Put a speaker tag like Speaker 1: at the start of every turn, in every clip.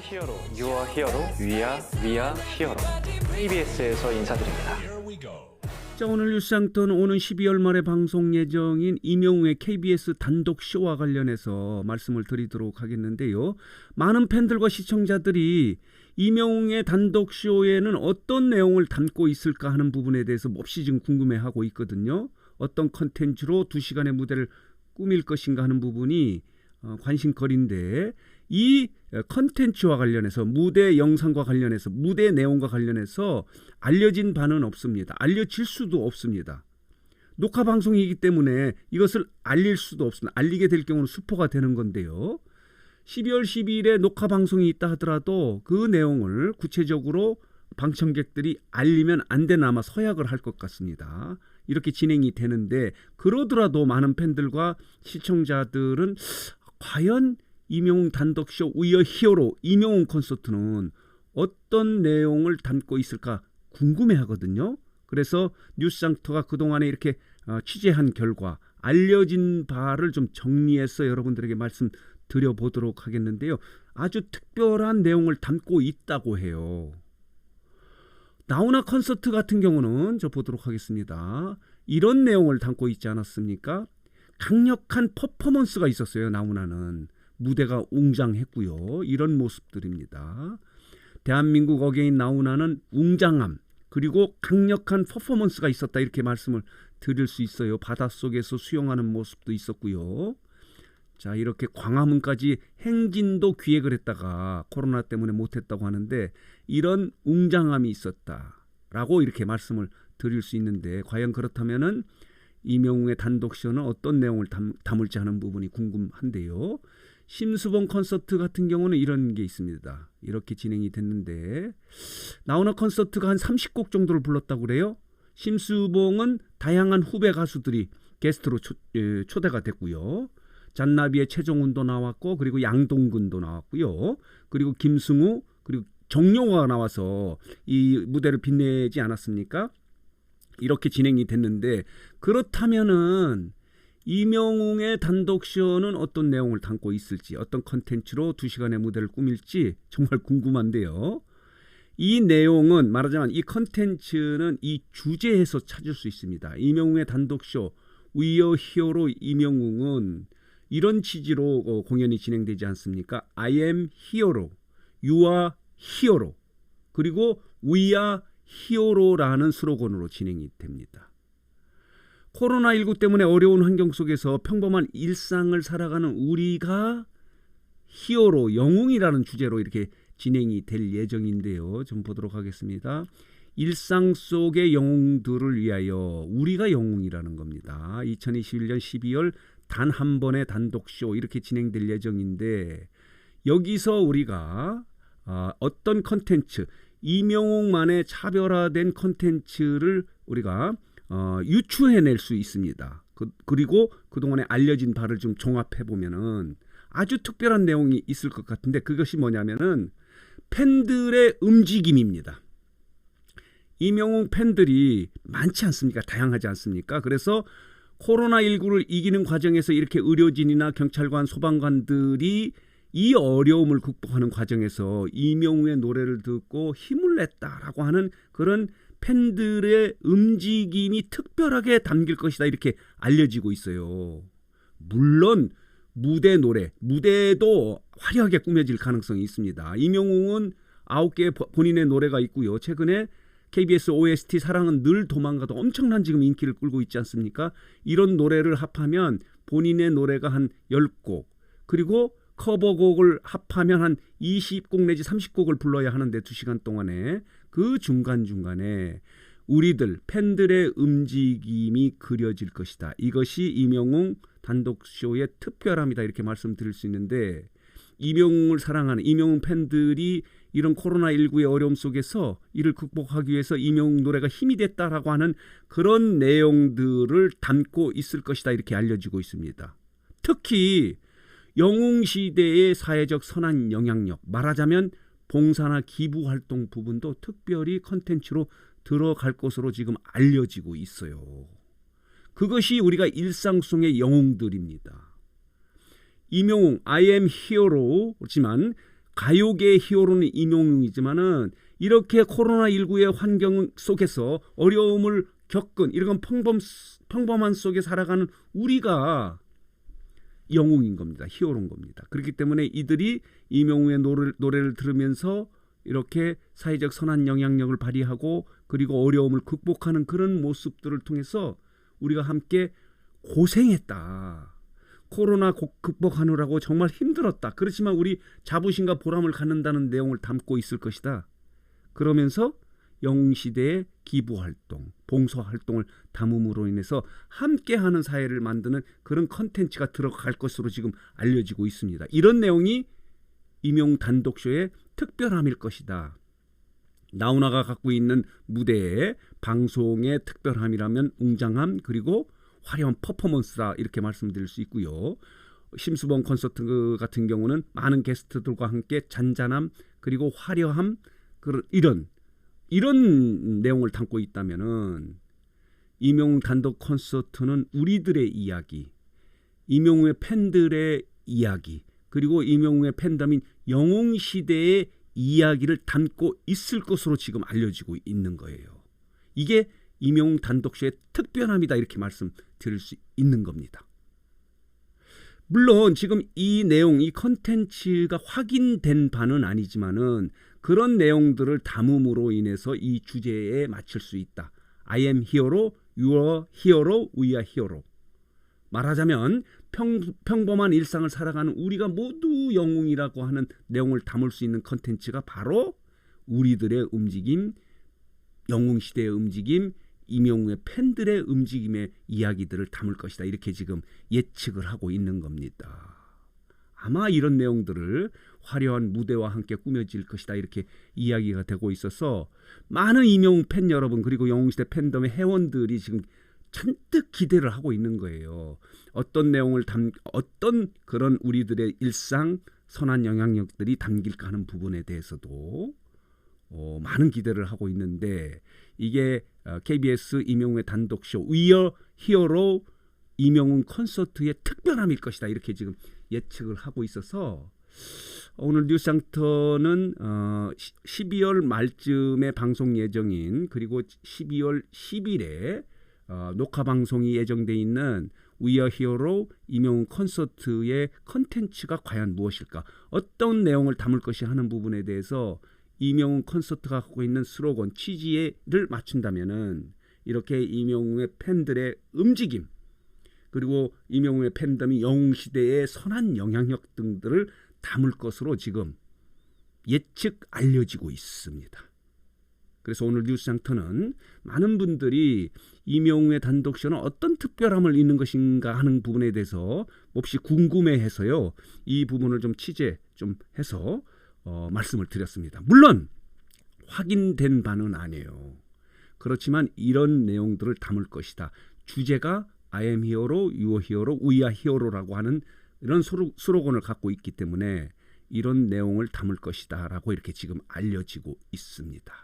Speaker 1: 히어로, 유아 히어로, 위아 히어로. KBS에서 인사드립니다.
Speaker 2: 자, 오늘 뉴스상터는 오는 12월 말에 방송 예정인 임영웅의 KBS 단독 쇼와 관련해서 말씀을 드리도록 하겠는데요. 많은 팬들과 시청자들이 임영웅의 단독 쇼에는 어떤 내용을 담고 있을까 하는 부분에 대해서 몹시 지금 궁금해하고 있거든요. 어떤 컨텐츠로 2시간의 무대를 꾸밀 것인가 하는 부분이 관심거리인데, 이 컨텐츠와 관련해서, 무대 영상과 관련해서, 무대 내용과 관련해서 알려진 바는 없습니다. 알려질 수도 없습니다. 녹화 방송이기 때문에 이것을 알릴 수도 없습니다. 알리게 될 경우는 스포가 되는 건데요. 12월 12일에 녹화 방송이 있다 하더라도 그 내용을 구체적으로 방청객들이 알리면 안 되나 아마 서약을 할 것 같습니다. 이렇게 진행이 되는데, 그러더라도 많은 팬들과 시청자들은 과연 임영웅 단독쇼 위어 히어로 임영웅 콘서트는 어떤 내용을 담고 있을까 궁금해하거든요. 그래서 뉴스상터가 그동안에 이렇게 취재한 결과 알려진 바를 좀 정리해서 여러분들에게 말씀드려보도록 하겠는데요. 아주 특별한 내용을 담고 있다고 해요. 나훈아 콘서트 같은 경우는 저 보도록 하겠습니다. 이런 내용을 담고 있지 않았습니까? 강력한 퍼포먼스가 있었어요. 나훈아는 무대가 웅장했고요. 이런 모습들입니다. 대한민국 어게인 나훈아는 웅장함 그리고 강력한 퍼포먼스가 있었다, 이렇게 말씀을 드릴 수 있어요. 바닷속에서 수영하는 모습도 있었고요. 자, 이렇게 광화문까지 행진도 기획을 했다가 코로나 때문에 못했다고 하는데, 이런 웅장함이 있었다라고 이렇게 말씀을 드릴 수 있는데, 과연 그렇다면은 임영웅의 단독쇼는 어떤 내용을 담을지 하는 부분이 궁금한데요. 심수봉 콘서트 같은 경우는 이런 게 있습니다. 이렇게 진행이 됐는데, 나훈아 콘서트가 한 30곡 정도를 불렀다고 그래요. 심수봉은 다양한 후배 가수들이 게스트로 초대가 됐고요. 잔나비의 최종훈도 나왔고, 그리고 양동근도 나왔고요. 그리고 김승우, 그리고 정용화가 나와서 이 무대를 빛내지 않았습니까? 이렇게 진행이 됐는데, 그렇다면은 임영웅의 단독쇼는 어떤 내용을 담고 있을지, 어떤 컨텐츠로 2시간의 무대를 꾸밀지 정말 궁금한데요. 이 내용은, 말하자면 이 컨텐츠는 이 주제에서 찾을 수 있습니다. 임영웅의 단독쇼 위어 히어로 임영웅은 이런 취지로 공연이 진행되지 않습니까? I am hero, you are hero, 그리고 we are 히어로라는 슬로건으로 진행이 됩니다. 코로나19 때문에 어려운 환경 속에서 평범한 일상을 살아가는 우리가 히어로, 영웅이라는 주제로 이렇게 진행이 될 예정인데요. 좀 보도록 하겠습니다. 일상 속의 영웅들을 위하여 우리가 영웅이라는 겁니다. 2021년 12월 단 한 번의 단독쇼 이렇게 진행될 예정인데, 여기서 우리가 어떤 컨텐츠, 임영웅만의 차별화된 컨텐츠를 우리가 유추해낼 수 있습니다. 그리고 그동안에 알려진 바를 좀 종합해보면은 아주 특별한 내용이 있을 것 같은데, 그것이 뭐냐면은 팬들의 움직임입니다. 임영웅 팬들이 많지 않습니까? 다양하지 않습니까? 그래서 코로나19를 이기는 과정에서 이렇게 의료진이나 경찰관, 소방관들이 이 어려움을 극복하는 과정에서 임영웅의 노래를 듣고 힘을 냈다라고 하는 그런 팬들의 움직임이 특별하게 담길 것이다, 이렇게 알려지고 있어요. 물론 무대 노래, 무대도 화려하게 꾸며질 가능성이 있습니다. 임영웅은 9개의 본인의 노래가 있고요. 최근에 KBS OST 사랑은 늘 도망가도 엄청난 지금 인기를 끌고 있지 않습니까? 이런 노래를 합하면 본인의 노래가 한 10곡, 그리고 커버곡을 합하면 한 20곡 내지 30곡을 불러야 하는데, 2시간 동안에 그 중간중간에 우리들 팬들의 움직임이 그려질 것이다. 이것이 임영웅 단독쇼의 특별함이다, 이렇게 말씀드릴 수 있는데, 임영웅을 사랑하는 임영웅 팬들이 이런 코로나19의 어려움 속에서 이를 극복하기 위해서 임영웅 노래가 힘이 됐다라고 하는 그런 내용들을 담고 있을 것이다, 이렇게 알려지고 있습니다. 특히 영웅시대의 사회적 선한 영향력, 말하자면 봉사나 기부활동 부분도 특별히 컨텐츠로 들어갈 것으로 지금 알려지고 있어요. 그것이 우리가 일상 속의 영웅들입니다. 임영웅 I am hero, 그렇지만 가요계의 히어로는 임영웅이지만은 이렇게 코로나19의 환경 속에서 어려움을 겪은 이런 평범한 속에 살아가는 우리가 영웅인 겁니다. 히어로인 겁니다. 그렇기 때문에 이들이 임영웅의 노래를 들으면서 이렇게 사회적 선한 영향력을 발휘하고 그리고 어려움을 극복하는 그런 모습들을 통해서 우리가 함께 고생했다. 코로나 극복하느라고 정말 힘들었다. 그렇지만 우리 자부심과 보람을 갖는다는 내용을 담고 있을 것이다. 그러면서 영웅시대의 기부활동, 봉사활동을 담음으로 인해서 함께하는 사회를 만드는 그런 컨텐츠가 들어갈 것으로 지금 알려지고 있습니다. 이런 내용이 임영웅 단독쇼의 특별함일 것이다. 나훈아가 갖고 있는 무대의 방송의 특별함이라면 웅장함 그리고 화려한 퍼포먼스다 이렇게 말씀드릴 수 있고요. 심수봉 콘서트 같은 경우는 많은 게스트들과 함께 잔잔함 그리고 화려함 이런 내용을 담고 있다면은 임영웅 단독 콘서트는 우리들의 이야기, 임영웅의 팬들의 이야기 그리고 임영웅의 팬덤인 영웅시대의 이야기를 담고 있을 것으로 지금 알려지고 있는 거예요. 이게 임영웅 단독쇼의 특별함이다 이렇게 말씀드릴 수 있는 겁니다. 물론 지금 이 내용, 이 컨텐츠가 확인된 바는 아니지만은 그런 내용들을 담음으로 인해서 이 주제에 맞출 수 있다. I am hero, you are hero, we are hero. 말하자면 평범한 일상을 살아가는 우리가 모두 영웅이라고 하는 내용을 담을 수 있는 컨텐츠가 바로 우리들의 움직임, 영웅시대의 움직임, 임영웅의 팬들의 움직임의 이야기들을 담을 것이다. 이렇게 지금 예측을 하고 있는 겁니다. 아마 이런 내용들을 화려한 무대와 함께 꾸며질 것이다. 이렇게 이야기가 되고 있어서 많은 임영웅 팬 여러분 그리고 영웅시대 팬덤의 회원들이 지금 잔뜩 기대를 하고 있는 거예요. 어떤 내용을 어떤 그런 우리들의 일상 선한 영향력들이 담길까 하는 부분에 대해서도 많은 기대를 하고 있는데 이게 KBS 임영웅의 단독쇼 We Are Hero 임영웅 콘서트의 특별함일 것이다. 이렇게 지금 예측을 하고 있어서 오늘 뉴스장터는 12월 말쯤에 방송 예정인 그리고 12월 10일에 녹화 방송이 예정돼 있는 We Are Hero 임영웅 콘서트의 컨텐츠가 과연 무엇일까? 어떤 내용을 담을 것이 하는 부분에 대해서 임영웅 콘서트가 갖고 있는 스로건 취지를 맞춘다면은 이렇게 임영웅의 팬들의 움직임 그리고 임영웅의 팬덤이 영웅시대의 선한 영향력 등들을 담을 것으로 지금 예측 알려지고 있습니다. 그래서 오늘 뉴스장터는 많은 분들이 임영웅의 단독쇼는 어떤 특별함을 있는 것인가 하는 부분에 대해서 몹시 궁금해해서요. 이 부분을 좀 취재 좀 해서 말씀을 드렸습니다. 물론 확인된 바는 아니에요. 그렇지만 이런 내용들을 담을 것이다. 주제가 I am hero, you are hero, we are hero라고 하는 이런 스로건을 갖고 있기 때문에 이런 내용을 담을 것이다 라고 이렇게 지금 알려지고 있습니다.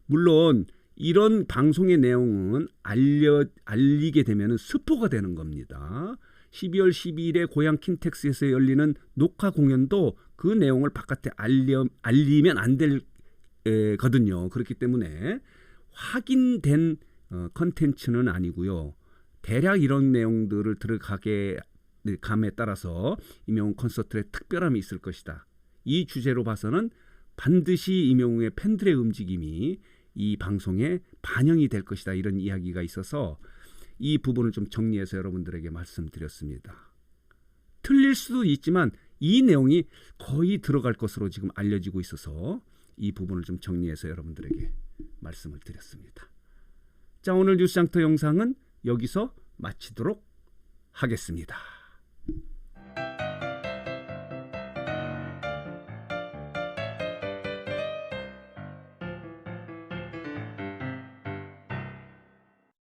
Speaker 2: 물론 이런 방송의 내용은 알리게 되면 스포가 되는 겁니다. 12월 12일에 고향 킨텍스에서 열리는 녹화 공연도 그 내용을 바깥에 알리면 안 되거든요. 그렇기 때문에 확인된 컨텐츠는 아니고요. 대략 이런 내용들을 감에 따라서 임영웅 콘서트의 특별함이 있을 것이다. 이 주제로 봐서는 반드시 임영웅의 팬들의 움직임이 이 방송에 반영이 될 것이다. 이런 이야기가 있어서 이 부분을 좀 정리해서 여러분들에게 말씀드렸습니다. 틀릴 수도 있지만 이 내용이 거의 들어갈 것으로 지금 알려지고 있어서 이 부분을 좀 정리해서 여러분들에게 말씀을 드렸습니다. 자, 오늘 뉴스장터 영상은 여기서 마치도록 하겠습니다.